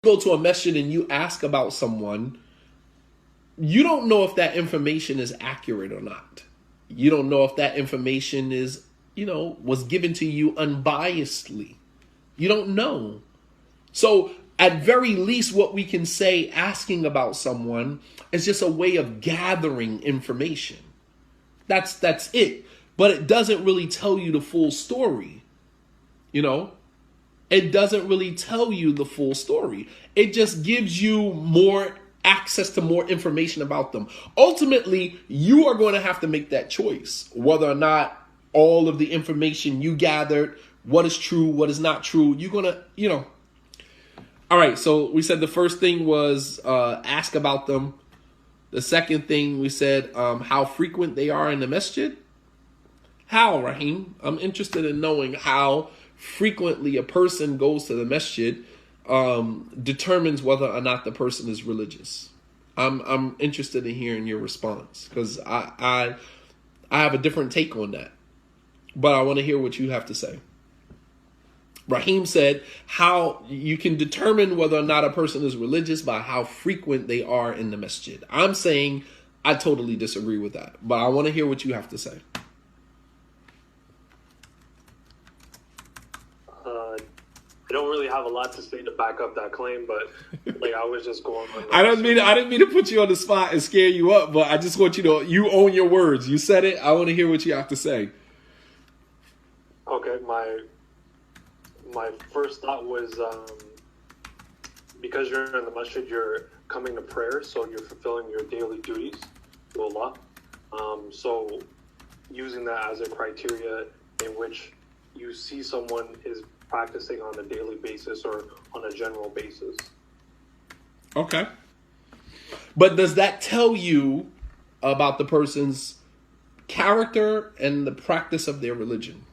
go to a masjid and you ask about someone, you don't know if that information is accurate or not. You don't know if that information is, was given to you unbiasedly. You don't know. So at very least, what we can say asking about someone is just a way of gathering information. That's it. But it doesn't really tell you the full story. It doesn't really tell you the full story. It just gives you more access to more information about them. Ultimately, you are going to have to make that choice, whether or not all of the information you gathered, what is true, what is not true, you're going to, All right, so we said the first thing was ask about them. The second thing we said how frequent they are in the masjid. How, Raheem? I'm interested in knowing how frequently a person goes to the masjid determines whether or not the person is religious. I'm interested in hearing your response because I have a different take on that, but I want to hear what you have to say. Raheem said how you can determine whether or not a person is religious by how frequent they are in the masjid. I'm saying I totally disagree with that, but I want to hear what you have to say. I don't really have a lot to say to back up that claim, but I was just going on. I didn't mean to put you on the spot and scare you up, but I just want you own your words. You said it. I want to hear what you have to say. Okay, my first thought was because you're in the masjid, you're coming to prayer, so you're fulfilling your daily duties to Allah. So using that as a criteria in which you see someone is practicing on a daily basis or on a general basis. Okay. But does that tell you about the person's character and the practice of their religion?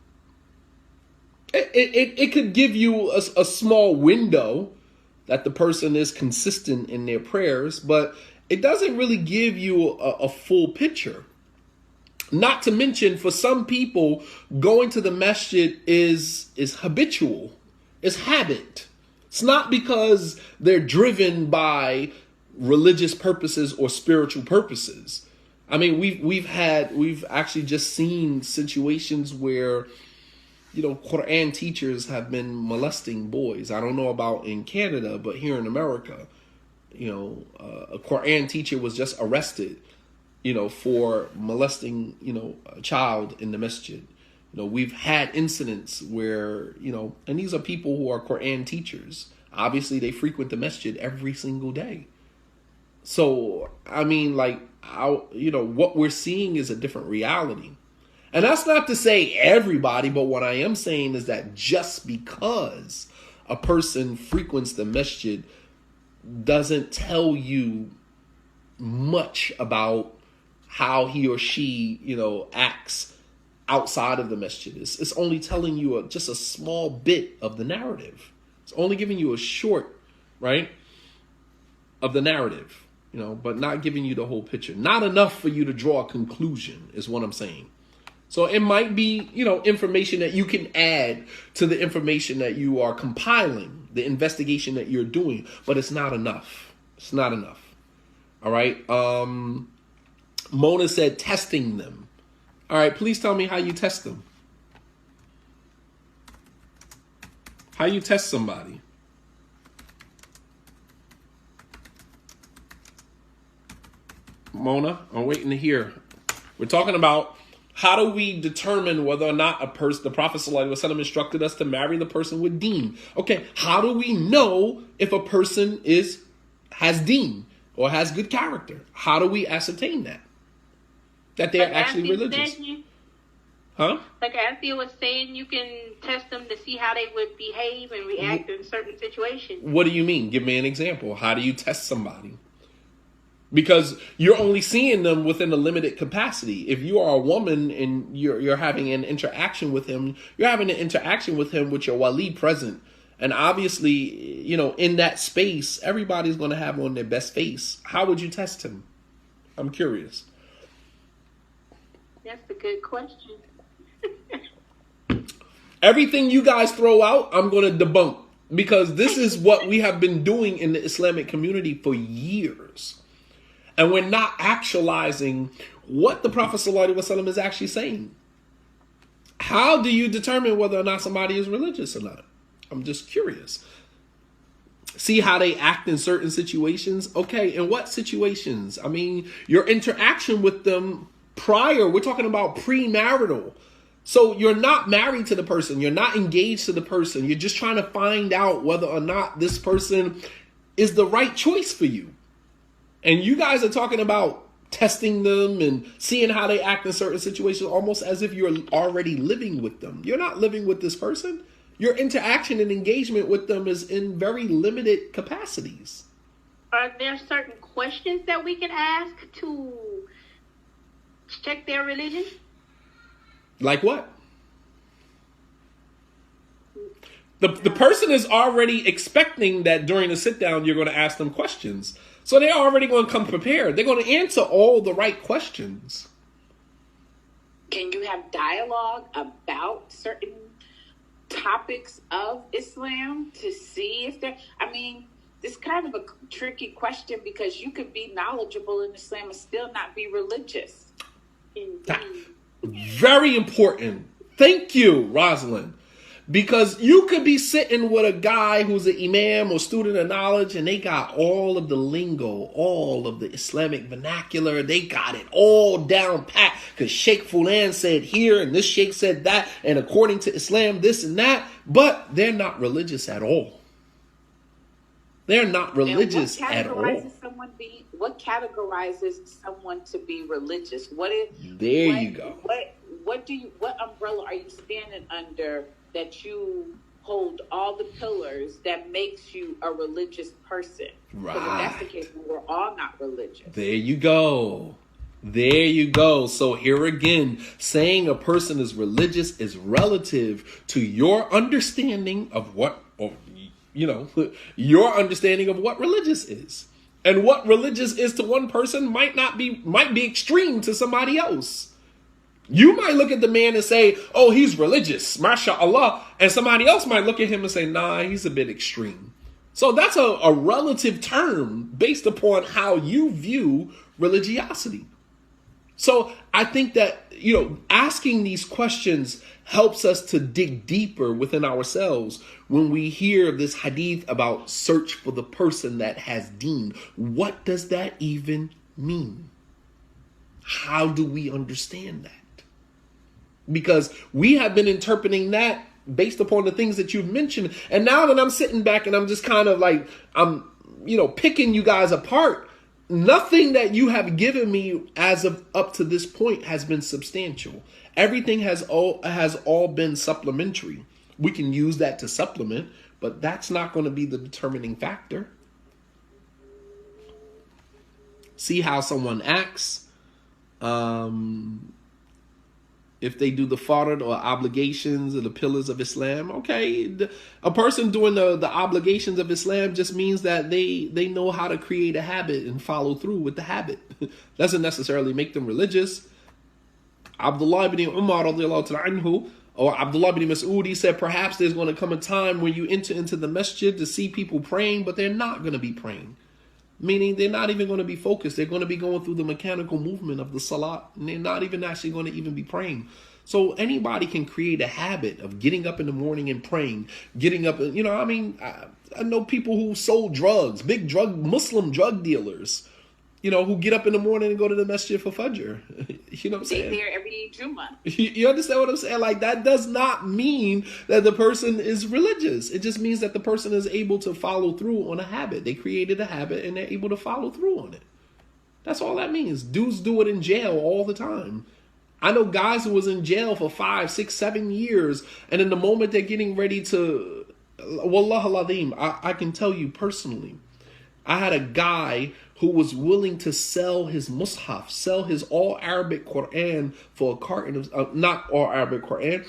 It could give you a small window that the person is consistent in their prayers, but it doesn't really give you a full picture. Not to mention, for some people, going to the masjid is habitual. It's habit. It's not because they're driven by religious purposes or spiritual purposes. I mean, we've actually just seen situations where, Quran teachers have been molesting boys. I don't know about in Canada, but here in America, a Quran teacher was just arrested for molesting, a child in the masjid. We've had incidents where, and these are people who are Quran teachers. Obviously, they frequent the masjid every single day. So, I mean, what we're seeing is a different reality. And that's not to say everybody, but what I am saying is that just because a person frequents the masjid doesn't tell you much about how he or she, acts outside of the masjid. It's only telling you just a small bit of the narrative. It's only giving you a short, right, of the narrative, but not giving you the whole picture. Not enough for you to draw a conclusion is what I'm saying. So it might be, information that you can add to the information that you are compiling, the investigation that you're doing, but it's not enough. It's not enough. All right. Mona said testing them. All right, please tell me how you test them. How you test somebody. Mona, I'm waiting to hear. We're talking about how do we determine whether or not the Prophet ﷺ instructed us to marry the person with deen. Okay, how do we know if a person has deen or has good character? How do we ascertain that? That they're actually religious. Huh? Like Anthea was saying, you can test them to see how they would behave and react in certain situations. What do you mean? Give me an example. How do you test somebody? Because you're only seeing them within a limited capacity. If you are a woman and you're having an interaction with him, you're having an interaction with him with your wali present. And obviously, in that space, everybody's going to have on their best face. How would you test him? I'm curious. That's a good question. Everything you guys throw out, I'm going to debunk. because this is what we have been doing in the Islamic community for years. And we're not actualizing what the Prophet ﷺ is actually saying. How do you determine whether or not somebody is religious or not? I'm just curious. See how they act in certain situations? Okay, in what situations? I mean, your interaction with them prior, we're talking about premarital. So you're not married to the person. You're not engaged to the person. You're just trying to find out whether or not this person is the right choice for you. And you guys are talking about testing them and seeing how they act in certain situations, almost as if you're already living with them. You're not living with this person. Your interaction and engagement with them is in very limited capacities. Are there certain questions that we can ask to check their religion? Like what? The person is already expecting that during the sit down you're going to ask them questions. So they're already going to come prepared. They're going to answer all the right questions. Can you have dialogue about certain topics of Islam to see if they're, I mean, it's kind of a tricky question because you could be knowledgeable in Islam and still not be religious. Very important. Thank you, Rosalind. Because you could be sitting with a guy who's an imam or student of knowledge and they got all of the lingo, all of the Islamic vernacular. They got it all down pat because Sheikh Fulan said here and this Sheikh said that. And according to Islam, this and that. But they're not religious at all. They're not religious at all. What categorizes someone to be religious? You go. What umbrella are you standing under that you hold all the pillars that makes you a religious person? Right. Because if that's the case, we're all not religious. There you go. There you go. So here again, saying a person is religious is relative to your understanding of what, your understanding of what religious is. And what religious is to one person might be extreme to somebody else. You might look at the man and say, oh, he's religious, mashallah. And somebody else might look at him and say, nah, he's a bit extreme. So that's a relative term based upon how you view religiosity. So I think that, asking these questions helps us to dig deeper within ourselves when we hear this hadith about search for the person that has deen. What does that even mean? How do we understand that? Because we have been interpreting that based upon the things that you've mentioned. And now that I'm sitting back and I'm just kind of like, I'm, picking you guys apart, nothing that you have given me as of up to this point has been substantial. Everything has all been supplementary. We can use that to supplement, but that's not going to be the determining factor. See how someone acts. If they do the fard or obligations or the pillars of Islam, okay. A person doing the obligations of Islam just means that they know how to create a habit and follow through with the habit. Doesn't necessarily make them religious. Abdullah ibn Umar radiallahu ta'ala anhu, or Abdullah ibn Mas'ud, he said, perhaps there's going to come a time when you enter into the masjid to see people praying, but they're not going to be praying. Meaning they're not even going to be focused. They're going to be going through the mechanical movement of the salat. And they're not even actually going to even be praying. So anybody can create a habit of getting up in the morning and praying. Getting up, I know people who sold drugs, Muslim drug dealers, who get up in the morning and go to the masjid for Fajr. You know what I'm saying? They're there every Jummah. You understand what I'm saying? Like, that does not mean that the person is religious. It just means that the person is able to follow through on a habit. They created a habit and they're able to follow through on it. That's all that means. Dudes do it in jail all the time. I know guys who was in jail for 5, 6, 7 years, and in the moment they're getting ready to, Wallah al-Azim, I can tell you personally, I had a guy who was willing to sell his mushaf, sell his all-Arabic Quran for a carton of, not all-Arabic Quran.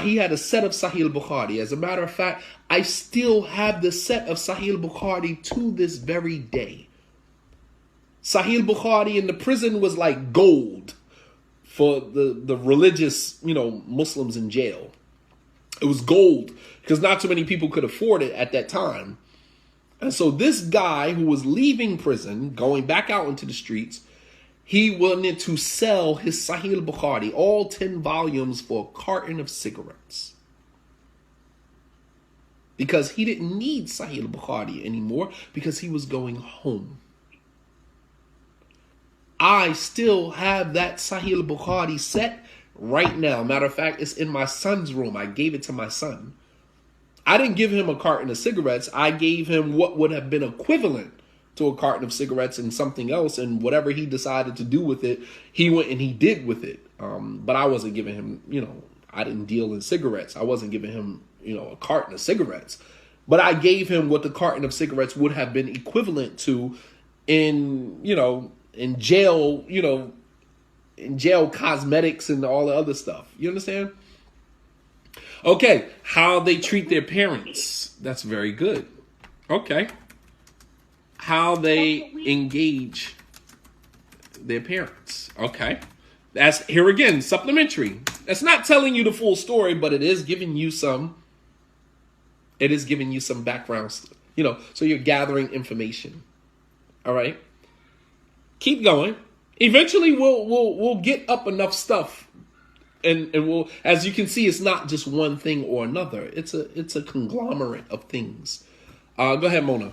He had a set of Sahih al-Bukhari. As a matter of fact, I still have the set of Sahih al-Bukhari to this very day. Sahih al-Bukhari in the prison was like gold for the religious, Muslims in jail. It was gold because not too many people could afford it at that time. And so this guy who was leaving prison, going back out into the streets, he wanted to sell his Sahih al-Bukhari, all 10 volumes, for a carton of cigarettes. Because he didn't need Sahih al-Bukhari anymore because he was going home. I still have that Sahih al-Bukhari set right now. Matter of fact, it's in my son's room. I gave it to my son. I didn't give him a carton of cigarettes. I gave him what would have been equivalent to a carton of cigarettes and something else, and whatever he decided to do with it, he went and he did with it. But I wasn't giving him, I didn't deal in cigarettes. I wasn't giving him, a carton of cigarettes. But I gave him what the carton of cigarettes would have been equivalent to in jail, in jail cosmetics and all the other stuff. You understand? Okay, how they treat their parents. That's very good. Okay. How they engage their parents. Okay. That's, here again, supplementary. That's not telling you the full story, but it is giving you some background, so you're gathering information. All right. Keep going. Eventually we'll get up enough stuff, and we'll, as you can see, it's not just one thing or another. It's a conglomerate of things. Go ahead, Mona.